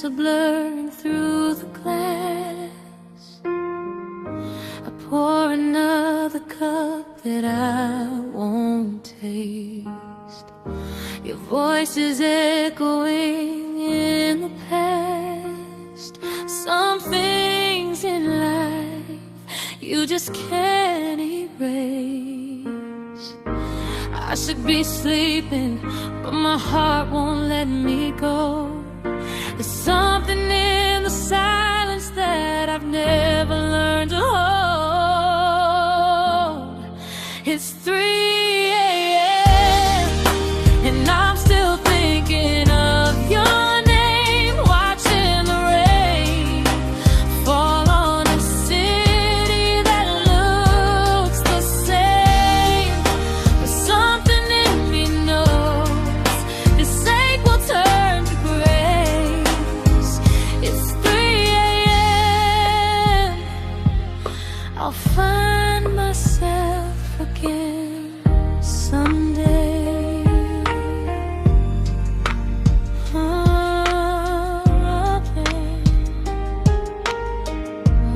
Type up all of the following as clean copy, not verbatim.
are blurring through the glass. I pour another cup that I won't taste. Your voice is echoing in the past. Some things in life you just can't erase. I should be sleeping, but my heart won't let me go. There's something in the silence that I've never learned to hold. It's 3 a.m. and I'm still thinking of your name, watching the rain fall on a city that looks the same. But something in me knows this ache will turn to grace. It's 3 a.m. I'll find myself again someday. Oh, yeah.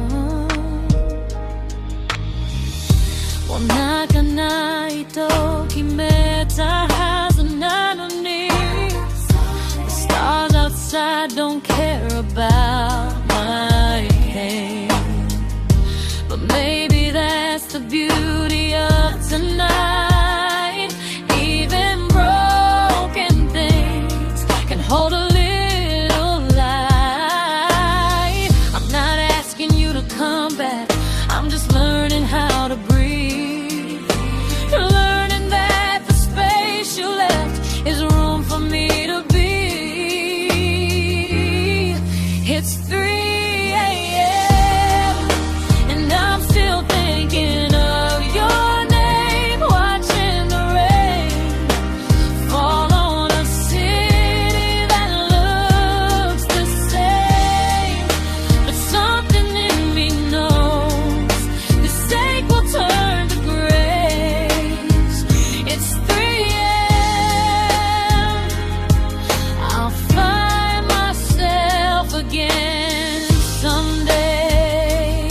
Oh.泣かないと決めたはずなのに The stars outside don't care about my pain. But maybe that's the beauty of tonight. Even broken things can hold a little light. I'm not asking you to come back, I'm just learning how to breathe. Learning that the space you left is room for me to be. It's 3 a.m. and I'm still thinking of your name, watching the rain fall on a city that looks the same. But something in me knows this ache will turn to grace. It's 3 a.m. I'll find myself again someday.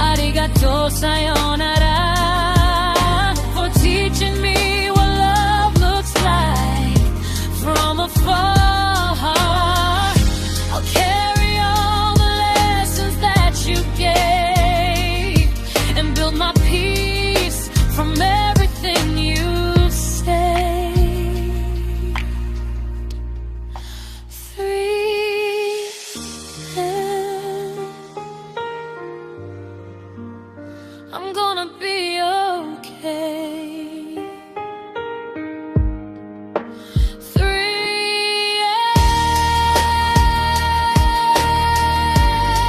Arigato, sayonara, for teaching me what love looks like from afar. I'll carry all the lessons that you gave and build my peace from everything you say. 3 a.m. I'm gonna be okay. 3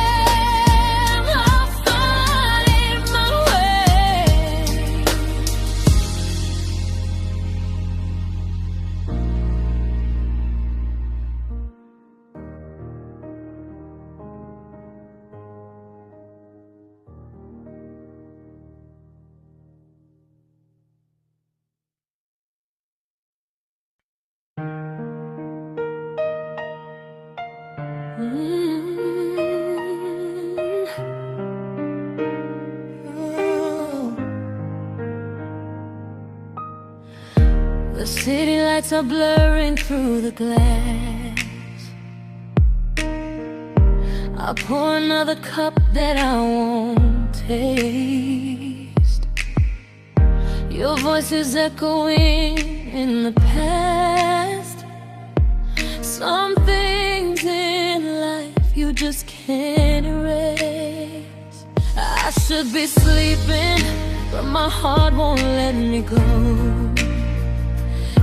a.m. I'll find my way. The city lights are blurring through the glass. I pour another cup that I won't taste. Your voice is echoing in the past. Some things in life you just can't erase. I should be sleeping, but my heart won't let me go.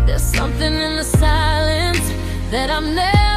There's something in the silence that I'm never